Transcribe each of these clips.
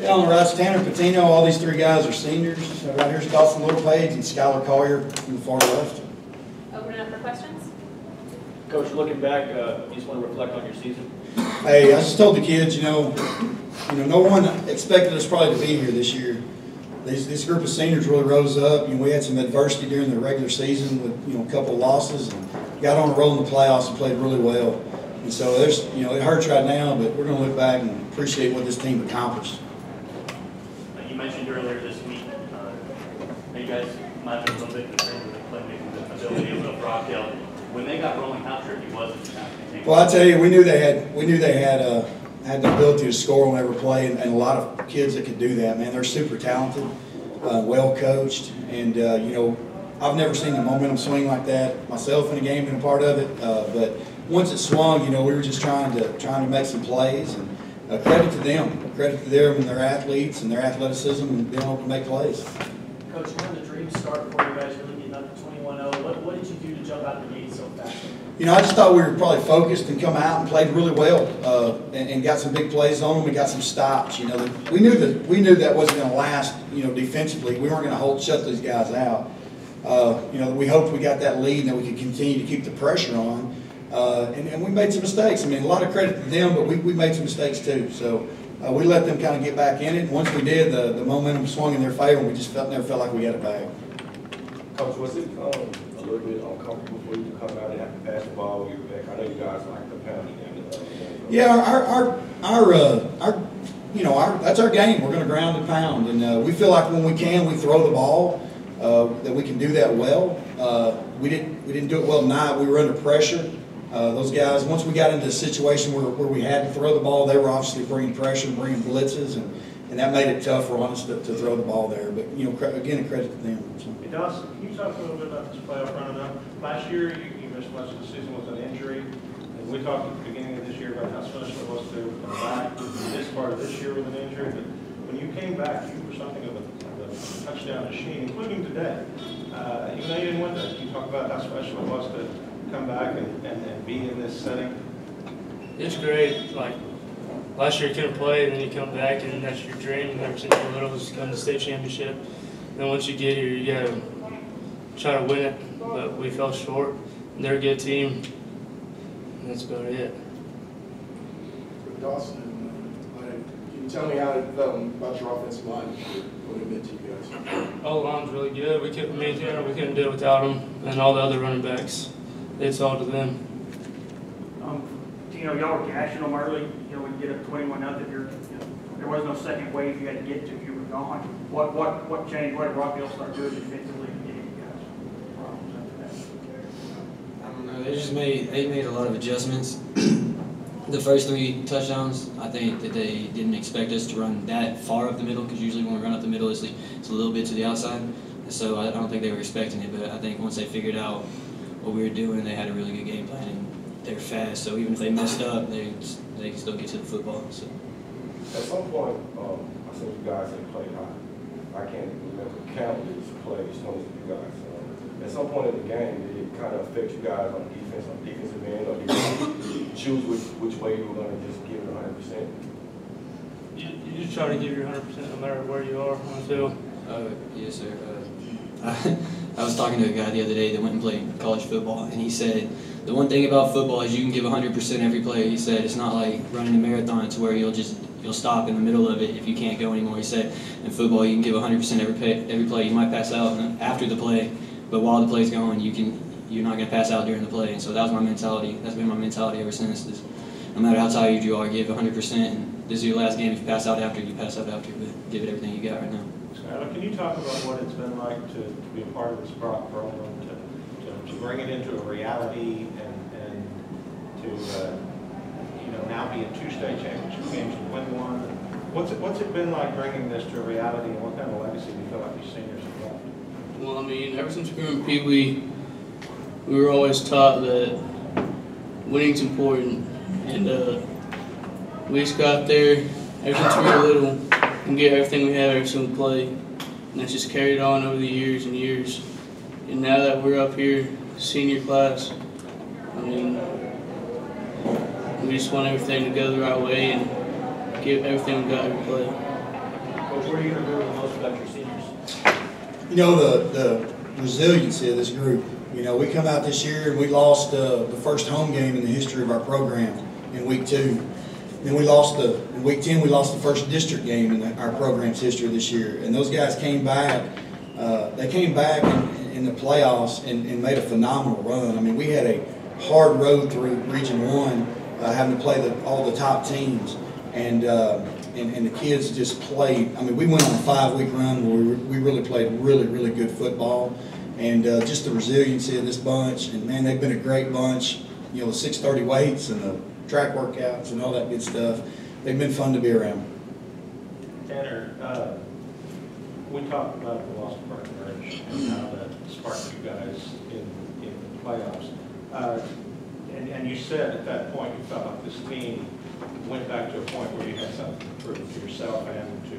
Yeah, on the right's Tanner Patino. All these three guys are seniors. Right here's Dawson Littlepage and Skylar Collier on the far left. Open it up for questions. Coach, looking back, you just want to reflect on your season? Hey, I just told the kids, no one expected us probably to be here this year. This group of seniors really rose up. We had some adversity during the regular season with a couple of losses, and got on a roll in the playoffs and played really well. And so there's it hurts right now, but we're going to look back and appreciate what this team accomplished. You mentioned earlier this week, you guys might have been a little bit concerned with the playmaking ability of Rockdale. When they got rolling, how tricky was it? Well, I tell you, we knew they had the ability to score on every play, and a lot of kids that could do that. Man, they're super talented, well coached, and I've never seen the momentum swing like that myself in a game, been a part of it. But once it swung, we were just trying to make some plays, and credit to them and their athletes and their athleticism and being able to make plays. Coach, when did the dream start for you guys really getting up to 21-0? What did you do to jump out the gate so fast? I just thought we were probably focused and come out and played really well, and got some big plays on them. We got some stops. We knew that wasn't going to last. Defensively, we weren't going to shut these guys out. We hoped we got that lead and that we could continue to keep the pressure on. And we made some mistakes. A lot of credit to them, but we made some mistakes too. So we let them kind of get back in it. And once we did, the momentum swung in their favor, and we just never felt like we had it back. Coach, was it a little bit uncomfortable for you to come out and have to pass the ball? You're back. I know you guys like the pounding. Yeah, that's our game. We're going to ground and pound, and we feel like when we throw the ball, that we can do that well. We didn't do it well tonight. We were under pressure. Those guys, once we got into a situation where we had to throw the ball, they were obviously bringing pressure, bringing blitzes, and that made it tough for us to throw the ball there. But again, a credit to them. So. Hey, Dawson, can you talk a little bit about this playoff running up? Last year, you missed much of the season with an injury. And we talked at the beginning of this year about how special it was to come back this part of this year with an injury. But when you came back, you were something of a touchdown machine, including today. Even though you didn't win that, can you talk about how special it was to come back and be in this setting? It's great. Last year you couldn't play, and then you come back, and that's your dream ever since you're little, is to come to the state championship. And then once you get here, you gotta try to win it. But we fell short. They're a good team, and that's about it. Dawson, can you tell me how it felt about your offensive line what it meant to you guys? All the line's really good. We couldn't do it without them, and all the other running backs. It's all to them. Y'all were gashing them early. When you get up 21-0, there was no second wave you had to get to. You were gone. What changed? What did Rockdale start doing defensively to get you guys problems after that? I don't know. They made a lot of adjustments. The first 3 touchdowns, I think that they didn't expect us to run that far up the middle, because usually when we run up the middle, it's a little bit to the outside. So I don't think they were expecting it, but I think once they figured out what we were doing, they had a really good game plan, and they're fast. So even if they messed up, they can still get to the football. So. At some point, I saw you guys had played high. I can't remember countless plays, some of you guys. At some point in the game, did it kind of affect you guys on defensive end, or did you choose which way you were going to just give it 100%? You just try to give your 100% no matter where you are on the field. Yes, sir. I was talking to a guy the other day that went and played college football, and he said the one thing about football is you can give 100% every play. He said it's not like running a marathon to where you'll stop in the middle of it if you can't go anymore. He said in football you can give 100% every play. You might pass out after the play, but while the play's going, you're not going to pass out during the play. And so that was my mentality. That's been my mentality ever since. No matter how tired you are, give 100%. And this is your last game. If you pass out after, you pass out after. But give it everything you got right now. Skylar, can you talk about what it's been like to be a part of this program, to bring it into a reality, and to now be in 2 state championship games and win one? What's it been like bringing this to a reality, and what kind of legacy do you feel like these seniors have left? Well, ever since we were in Pee Wee, we were always taught that winning's important, and we just got out there ever since we were little and get everything we have every single play, and that's just carried on over the years and years. And now that we're up here, senior class, we just want everything to go the right way and give everything we got every play. Coach, what are you going to do the most about your seniors? You know, the resiliency of this group. You know, we come out this year and we lost the first home game in the history of our program in week 2. Then we lost in week 10, we lost the first district game in our program's history this year. And those guys came back. They came back in the playoffs and made a phenomenal run. I mean, we had a hard road through Region 1, having to play all the top teams. And the kids just played. I mean, we went on a 5-week run where we really played really good football. And just the resiliency of this bunch, and man, they've been a great bunch. You know, the 6:30 weights and the track workouts and all that good stuff. They've been fun to be around. Tanner, we talked about the loss of Martin Birch and how that sparked you guys in the playoffs. And you said at that point you felt like this team went back to a point where you had something to prove to yourself and to,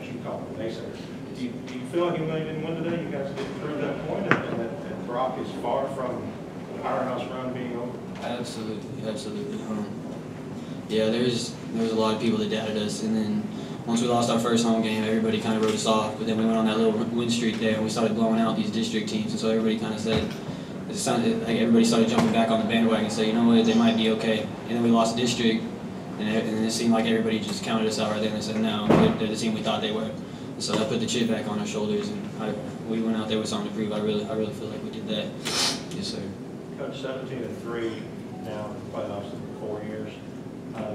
as you call it, naysayers. Do you feel like even though you didn't win today, you guys did prove that point, and that Brock is far from the powerhouse run being over? Absolutely. Yeah, there's a lot of people that doubted us, and then once we lost our first home game, everybody kind of wrote us off. But then we went on that little win streak there, and we started blowing out these district teams, and so everybody kind of said, it sounded like everybody started jumping back on the bandwagon and said, you know what, they might be okay. And then we lost district, and it seemed like everybody just counted us out right there and said, no, they're the team we thought they were. So that put the chip back on our shoulders, and we went out there with something to prove. I really feel like we did that. Yes, sir. Coach, 17-3 now in the playoffs in 4 years.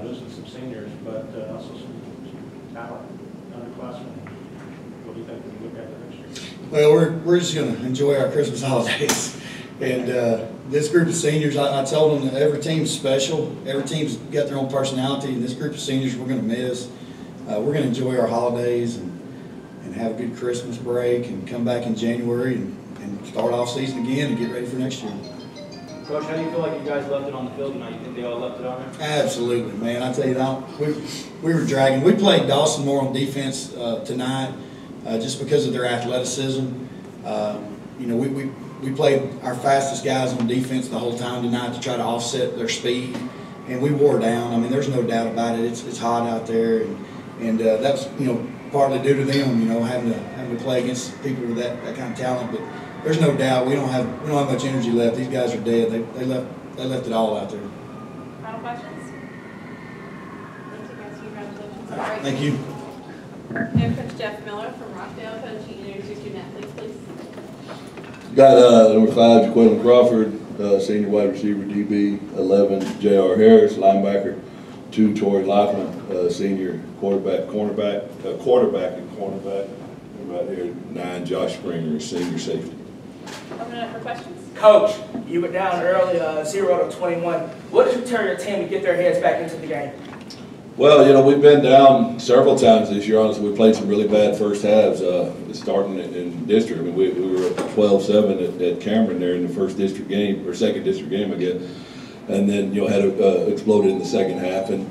Losing some seniors, but also some talent, underclassmen. What do you think when you look at the next year? Well, we're just going to enjoy our Christmas holidays. And this group of seniors, I told them that every team's special. Every team's got their own personality, and this group of seniors we're going to miss. We're going to enjoy our holidays and have a good Christmas break and come back in January and start off season again and get ready for next year. Coach, how do you feel like you guys left it on the field tonight? You think they all left it on there? Absolutely, man. I tell you that, we were dragging. We played Dawson more on defense tonight just because of their athleticism. You know, we played our fastest guys on defense the whole time tonight to try to offset their speed, and we wore down. I mean, there's no doubt about it. It's hot out there, and that's, you know, partly due to them, you know, having to play against people with that kind of talent. But there's no doubt we don't have much energy left. These guys are dead. They left it all out there. Final questions? Thank you guys. Congratulations. All right, thank you. And Coach Jeff Miller from Rockdale. Coach, you introduce your student athletes, please. Got number 5, Jaqueline Crawford, senior wide receiver, DB. 11, J.R. Harris, linebacker. 2, Tori Lockman, senior quarterback and cornerback. And right here, 9, Josh Springer, senior safety. Open it up for questions. Coach, you were down early, 0-21. What did you tell your team to get their heads back into the game? Well, you know, we've been down several times this year. Honestly, we played some really bad first halves, starting in district. I mean, we were up 12-7 at Cameron there in the first district game, or second district game, I guess. And then, you know, had exploded in the second half, and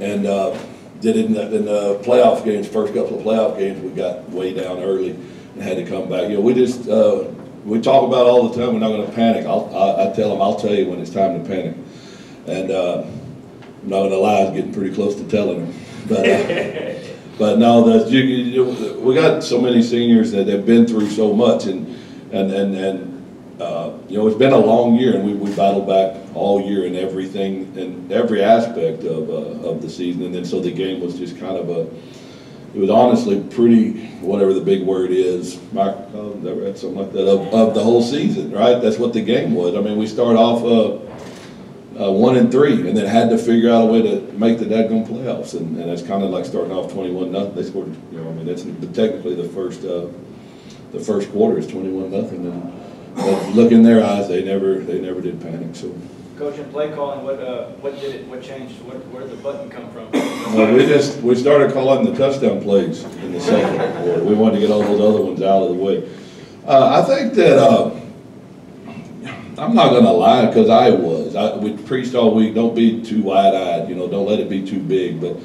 did it in the playoff games. First couple of playoff games, we got way down early and had to come back. You know, we just we talk about all the time we're not going to panic. I tell them, I'll tell you when it's time to panic, and I'm not going to lie, I was getting pretty close to telling them. But no, we got so many seniors that have been through so much, and you know, it's been a long year, and we battled back all year in everything, in every aspect of the season. And then so the game was just kind of it was honestly pretty, whatever the big word is, microcosm, never had something like that, of the whole season, right? That's what the game was. I mean, we started off 1-3, and then had to figure out a way to make the dadgum playoffs, and that's kind of like starting off 21-0. They scored, you know, I mean, that's technically the first quarter is 21-0, and look in their eyes, they never did panic. So, Coach, in play calling, what changed? Where did the button come from? We started calling the touchdown plays in the second quarter. We wanted to get all those other ones out of the way. I think that. I'm not going to lie, because we preached all week, don't be too wide-eyed, you know, don't let it be too big, but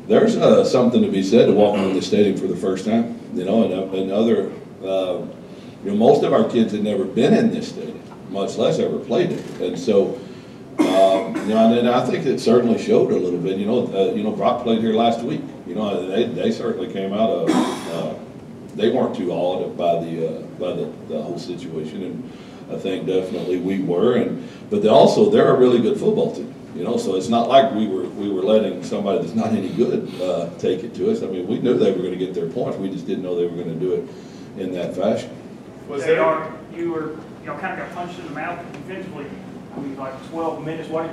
there's something to be said to walking in the stadium for the first time, you know, and other, you know, most of our kids had never been in this stadium, much less ever played it, and so You know, and I think it certainly showed a little bit. You know, Brock played here last week. You know, they certainly came out of. They weren't too awed by the whole situation, and I think definitely we were. But they're a really good football team. You know, so it's not like we were letting somebody that's not any good take it to us. I mean, we knew they were going to get their points. We just didn't know they were going to do it in that fashion. Was there, you were, kind of got punched in the mouth defensively? I mean, like 12 minutes. What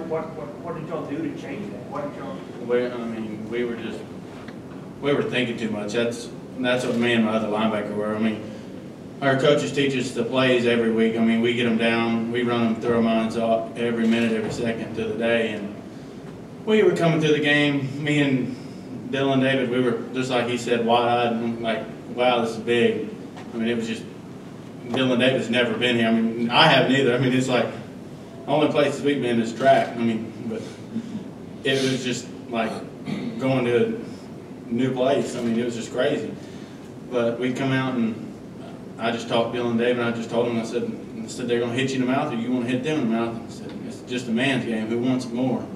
did y'all do to change that? What did y'all? We were thinking too much. That's what me and my other linebacker were. I mean, our coaches teach us the plays every week. I mean, we get them down, we run them through our minds every minute, every second of the day. And we were coming through the game, me and Dylan David, we were, just like he said, wide-eyed, like, wow, this is big. I mean, it was just, Dylan David's never been here. I mean, I haven't either. I mean, it's like, only places we've been is track. I mean, but it was just like going to a new place. I mean, it was just crazy. But we come out and I just talked to Dylan David, and I just told him, I said, they're going to hit you in the mouth, or you want to hit them in the mouth? I said, it's just a man's game. Who wants it more?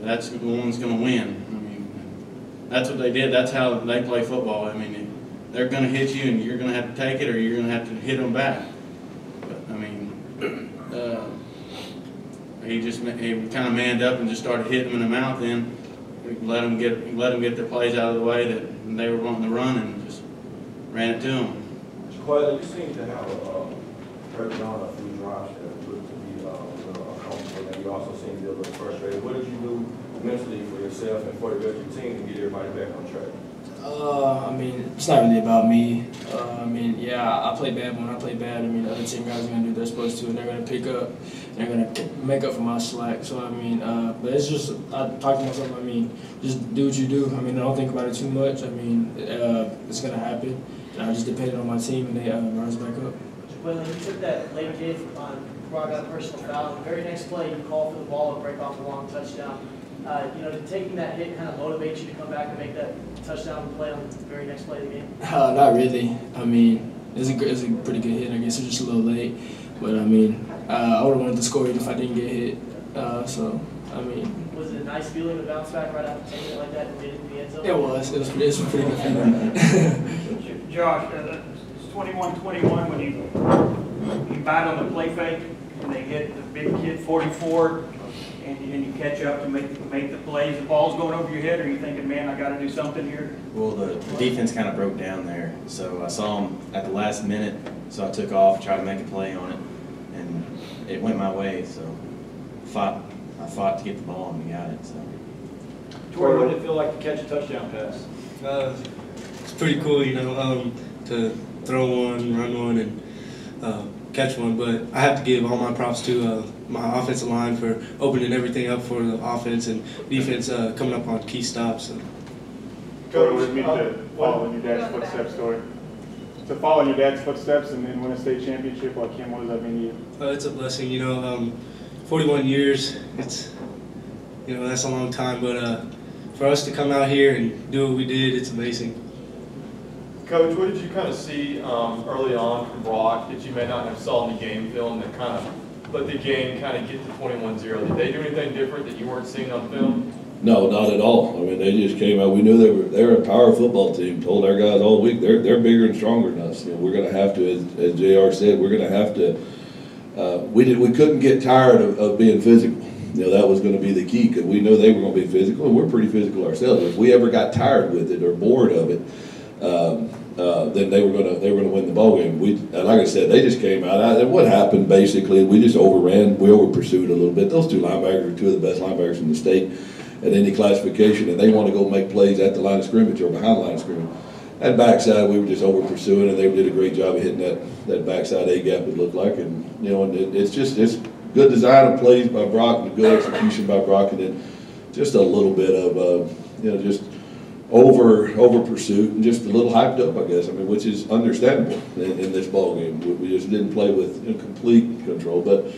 That's the one's going to win. I mean, that's what they did. That's how they play football. I mean, they're going to hit you, and you're going to have to take it, or you're going to have to hit them back. But, I mean, he kind of manned up and just started hitting them in the mouth. Then we let them get their plays out of the way that they were wanting to run, and just ran it to them. Well, you seem to have worked on a few drives that looked to be a little uncomfortable, and you also seem to be a little frustrated. What did you do mentally for yourself and for the rest of your team to get everybody back on track? I mean, it's not really about me. I mean, yeah, I play bad, but when I play bad, I mean, the other team guys are going to do what they're supposed to, and they're going to pick up, and they're going to make up for my slack. So, I mean, but it's just, I talk to myself, I mean, just do what you do. I mean, don't think about it too much. I mean, it's going to happen. And I just depended on my team, and they rise back up. When you took that late hit on Brock got a personal foul, the very next play you call for the ball and break off a long touchdown. Did taking that hit kind of motivate you to come back and make that touchdown play on the very next play of the game? Not really. I mean, it was a pretty good hit. I guess it was just a little late. But, I mean, I would have wanted to score it if I didn't get hit. So, I mean. Was it a nice feeling to bounce back right after taking it like that and get it in the end zone? It was. It was a pretty good feeling. Josh, it's 21-21 when you bite on the play fake and they hit the big kid 44 and you catch up to make the plays. The ball's going over your head, or are you thinking, man, I got to do something here? Well, the defense kind of broke down there, so I saw them at the last minute, so I took off, tried to make a play on it, and it went my way. So I fought to get the ball, and we got it. So. Tori, what did it feel like to catch a touchdown pass? It's pretty cool, to throw one, run one, and catch one. But I have to give all my props to my offensive line for opening everything up for the offense and defense coming up on key stops. So. Coach, what did it mean to follow in your dad's footsteps, Tori? To follow in your dad's footsteps and then win a state championship like him, what does that mean to you? It's a blessing, 41 years, it's, that's a long time, but for us to come out here and do what we did, it's amazing. Coach, what did you kind of see early on from Brock that you may not have saw in the game film that kind of let the game kind of get to 21-0? Did they do anything different that you weren't seeing on film? No, not at all. I mean, they just came out. We knew they were a power football team. Told our guys all week they're bigger and stronger than us. We're going to have to, as JR said, we're going to have to. We couldn't get tired of being physical. That was going to be the key, because we knew they were going to be physical, and we're pretty physical ourselves. If we ever got tired with it or bored of it, then they were going to win the ball game. Like I said, they just came out. And what happened basically, we just overran, we over-pursued a little bit. Those two linebackers are two of the best linebackers in the state at any classification, and they want to go make plays at the line of scrimmage or behind the line of scrimmage. That backside, we were just over-pursuing, and they did a great job of hitting that backside A-gap, it looked like. And, it's good design of plays by Brock and good execution by Brock, and then just a little bit of, just over pursuit and just a little hyped up, I guess. I mean, which is understandable in this ball game. We just didn't play with complete control, but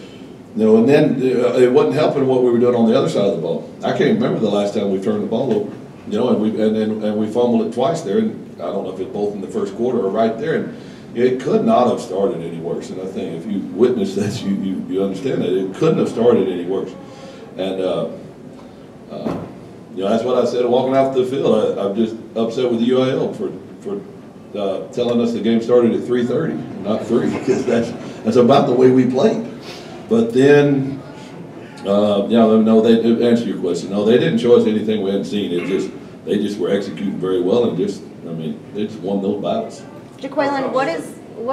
and then it wasn't helping what we were doing on the other side of the ball. I can't remember the last time we turned the ball over, and we fumbled it twice there, and I don't know if it's both in the first quarter or right there, and it could not have started any worse. And I think if you witness this, you understand that it couldn't have started any worse. And, you know, that's what I said walking out the field. I'm just upset with the UIL for telling us the game started at 3:30, not 3, because that's about the way we played. But then, no, they didn't answer your question. No, they didn't show us anything we hadn't seen. They just were executing very well and they just won those battles. Jaqueline, what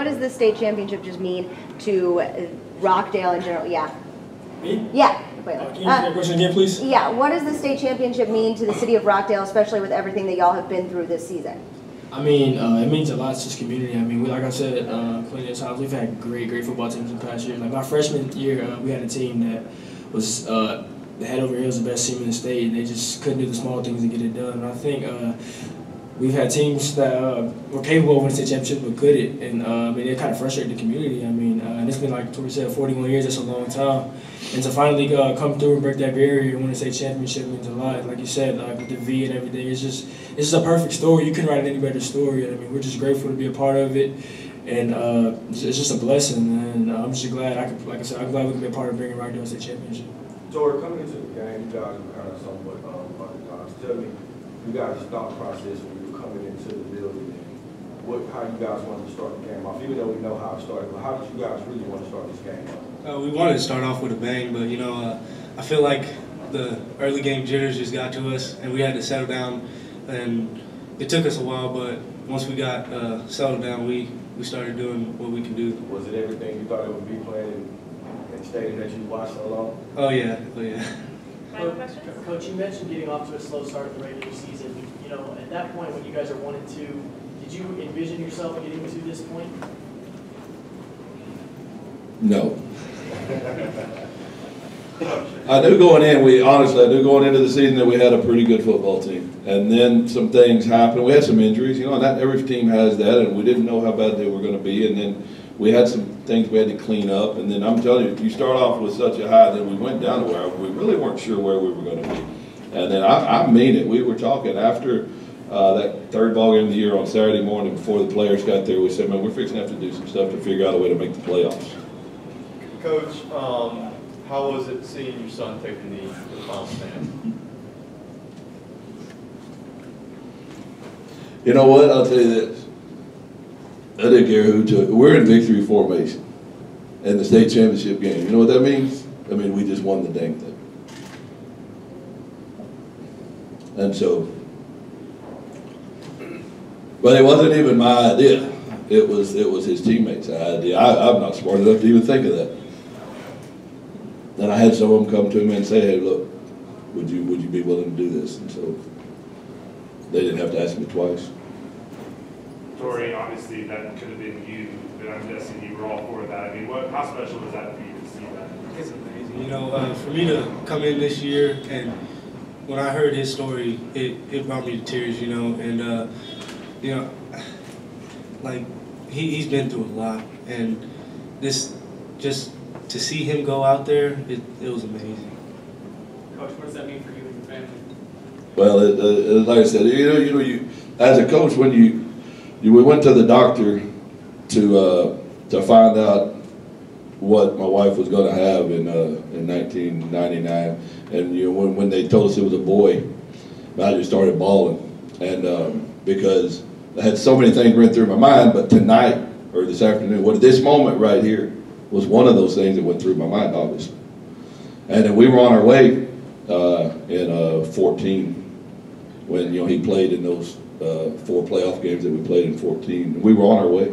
does the state championship just mean to Rockdale in general? Yeah. Me? Yeah. Can you repeat that question again, please? Yeah. What does the state championship mean to the city of Rockdale, especially with everything that y'all have been through this season? I mean, it means a lot to this community. I mean, like I said, plenty of times, we've had great football teams in the past year. Like my freshman year, we had a team that was head over heels the best team in the state, and they just couldn't do the small things to get it done. And I think we've had teams that were capable of winning the state championship but couldn't, and I mean, it kind of frustrated the community. I mean, and it's been like Tori said, 41 years. That's a long time, and to finally come through and break that barrier and win the state championship means a lot. Like you said, like with the V and everything, it's just a perfect story. You couldn't write any better story. And I mean, we're just grateful to be a part of it, and it's just a blessing. And I'm just glad like I said, I'm glad we can be a part of bringing Rockdale state championship. Tori, coming into the game, you guys were kind of somewhat underdogs. Tell me, you guys' thought process when you were coming into the building, and how you guys wanted to start the game off, even though we know how it started, but how did you guys really want to start this game off? We wanted to start off with a bang, but, you know, I feel like the early game jitters just got to us, and we had to settle down, and it took us a while, but once we got settled down, we started doing what we can do. Was it everything you thought it would be playing in stadium that you watched so long? Oh, yeah. Oh, yeah. Coach, you mentioned getting off to a slow start in the regular season. You know, at that point when you guys are 1-2, did you envision yourself getting to this point? No. I knew going into the season that we had a pretty good football team. And then some things happened. We had some injuries, you know, and every team has that, and we didn't know how bad they were going to be. And then we had some things we had to clean up. And then I'm telling you, you start off with such a high, then we went down to where we really weren't sure where we were going to be. And then I mean it. We were talking after that third ball game of the year on Saturday morning before the players got there. We said, man, we're fixing to have to do some stuff to figure out a way to make the playoffs. Coach, how was it seeing your son take the knee for the final stand? You know what? I'll tell you this. I didn't care who took it. We're in victory formation in the state championship game. You know what that means? I mean, we just won the dang thing. And so, but it wasn't even my idea. It was his teammates' idea. I'm not smart enough to even think of that. And I had some of them come to me and say, hey, look, would you be willing to do this? And so they didn't have to ask me twice. Tori, obviously that could have been you, but I'm guessing you were all for that. I mean, how special was that for you to see that? It's amazing. You know, for me to come in this year, and when I heard his story, it brought me to tears, you know, and, you know, like, he's been through a lot, and this, just to see him go out there, it was amazing. Coach, what does that mean for you and your family? Well, like I said, you as a coach, when we went to the doctor to find out what my wife was going to have in 1999, and you know, when they told us it was a boy, I just started bawling, and because I had so many things run through my mind. But tonight or this afternoon, this moment right here was one of those things that went through my mind, obviously. And then we were on our way in 14 when he played in those 4 playoff games that we played in 14. We were on our way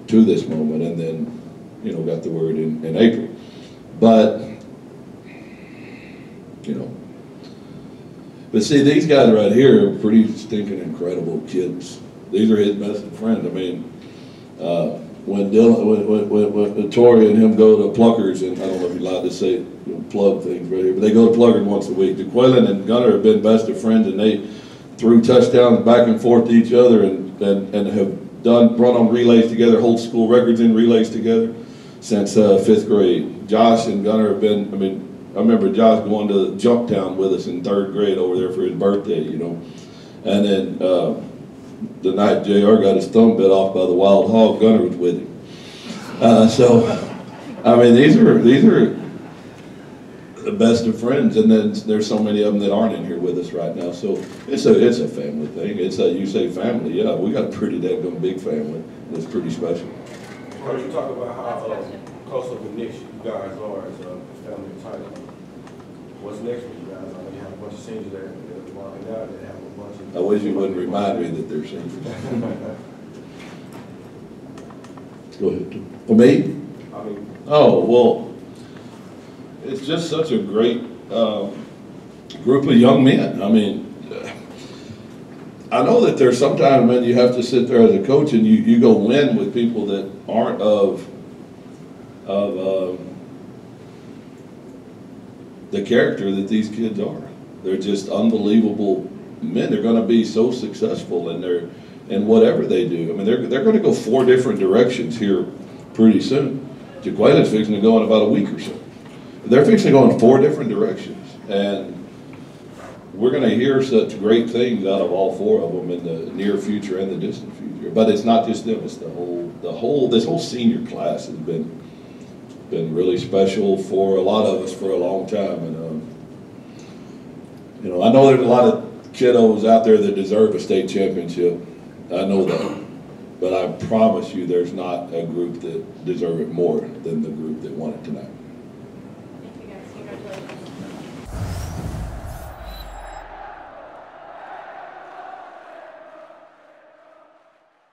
to this moment, and then got the word in April. But but see, these guys right here are pretty stinking incredible kids. These are his best friends. I mean, when Tori and him go to Pluckers, and I don't know if you're allowed to say plug things right here, but they go to Pluckers once a week. Jaqueline and Gunnar have been best of friends, and they threw touchdowns back and forth to each other, and have run on relays together, hold school records in relays together since 5th grade. Josh and Gunnar have been, I remember Josh going to Jumptown with us in 3rd grade over there for his birthday, And then the night JR got his thumb bit off by the wild hog, Gunnar was with him. So, I mean, these are the best of friends, and then there's so many of them that aren't in here with us right now. So it's a family thing. You say family, yeah, we got a pretty daggone big family. It's pretty special. Coach, you talk about how close of a niche you guys are as a family title. What's next for you guys? I know you have a bunch of seniors that are walking out that have a bunch of. I wish you wouldn't remind me that they're seniors. Go ahead. For me? I mean. Oh, well, it's just such a great group of young men. I mean, I know that there's sometimes when you have to sit there as a coach and you go win with people that aren't of the character that these kids are. They're just unbelievable men. They're going to be so successful in whatever they do. I mean, they're going to go 4 different directions here pretty soon. Jaquelin's fixing to go in about a week or so. They're fixing to go in 4 different directions, and we're going to hear such great things out of all 4 of them in the near future and the distant future. But it's not just them; it's this whole senior class has been really special for a lot of us for a long time. And I know there's a lot of kiddos out there that deserve a state championship. I know that, but I promise you, there's not a group that deserve it more than the group that won it tonight.